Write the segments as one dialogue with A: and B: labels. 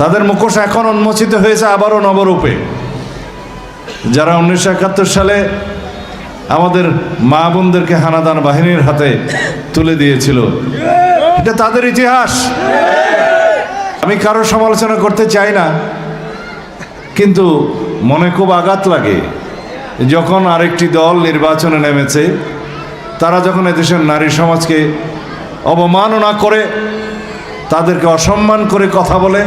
A: তাদের মুখোশ এখন উন্মোচিত হয়েছে আবারও নবরূপে। যারা 1971 সালে আমাদের মা বোনদেরকে হানাদার বাহিনীর হাতে তুলে দিয়েছিল, এটা তাদের ইতিহাস। আমি কারো সমালোচনা করতে চাই না, কিন্তু মনে খুব আঘাত লাগে যখন আরেকটি দল নির্বাচনে নেমেছে, তারা যখন এদেশের নারী সমাজকে অবমাননা করে, তাদেরকে অসম্মান করে কথা বলে,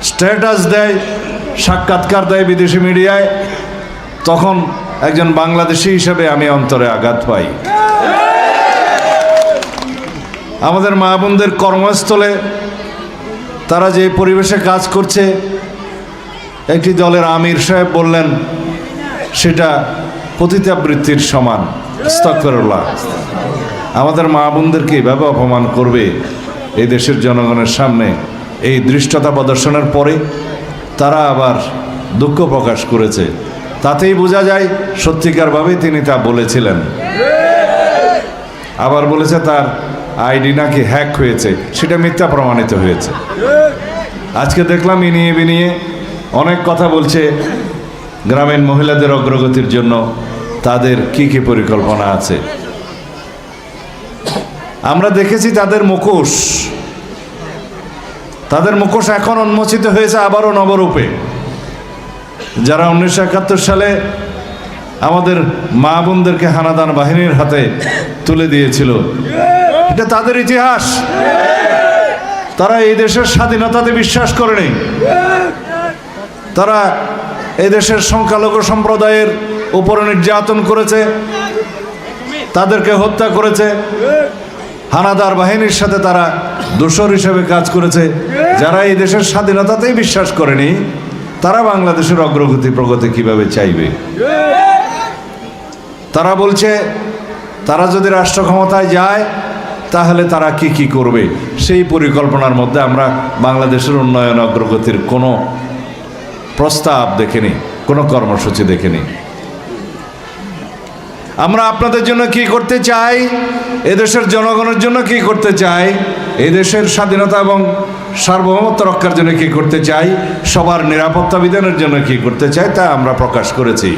A: স্ট্যাটাস দেয়, সাক্ষাৎকার দেয় বিদেশি মিডিয়ায়, তখন একজন বাংলাদেশি হিসেবে আমি অন্তরে আঘাত পাই। আমাদের মা বোনদের কর্মস্থলে তারা যে পরিবেশে কাজ করছে, একটি দলের আমির সাহেব বললেন সেটা পতিতাবৃত্তির সমান। আস্তাগফিরুল্লাহ। আমাদের মা বোনদেরকে এভাবে অপমান করবে এই দেশের জনগণের সামনে, এই দৃষ্টতা প্রদর্শনের পরে তারা আবার দুঃখ প্রকাশ করেছে। তাতেই বোঝা যায় সত্যিকারভাবে তিনি তা বলেছিলেন। আবার বলেছে তার আইডি নাকি হ্যাক হয়েছে, সেটা মিথ্যা প্রমাণিত হয়েছে। আজকে দেখলাম ইনিয়ে বিনিয়ে অনেক কথা বলছে গ্রামীণ মহিলাদের অগ্রগতির জন্য তাদের কি কি পরিকল্পনা আছে। আমরা দেখেছি তাদের মুখোশ এখন উন্মোচিত হয়েছে আবারও নবরূপে। যারা 1971 সালে আমাদের মা বোনদেরকে হানাদার বাহিনীর হাতে তুলে দিয়েছিল, এটা তাদের ইতিহাস। তারা এই দেশের স্বাধীনতাতে বিশ্বাস করেনি। তারা এই দেশের সংখ্যালঘু সম্প্রদায়ের উপর নির্যাতন করেছে, তাদেরকে হত্যা করেছে। হানাদার বাহিনীর সাথে তারা দোসর হিসেবে কাজ করেছে। যারা এই দেশের স্বাধীনতাতেই বিশ্বাস করেনি, তারা বাংলাদেশের অগ্রগতি প্রগতি কিভাবে চাইবে? তারা বলছে তারা যদি রাষ্ট্র ক্ষমতায় যায় তাহলে তারা কি কি করবে, সেই পরিকল্পনার মধ্যে আমরা বাংলাদেশের উন্নয়ন অগ্রগতির কোনো প্রস্তাব দেখিনি, কোনো কর্মসূচি দেখিনি। আমরা আপনাদের জন্য কি করতে চাই, এদেশের জনগণের জন্য কি করতে চাই, এদেশের স্বাধীনতা এবং সার্বভৌমত্ব রক্ষার জন্য কি করতে চাই, সবার নিরাপত্তা বিধানের জন্য কি করতে চাই, তা আমরা প্রকাশ করেছি।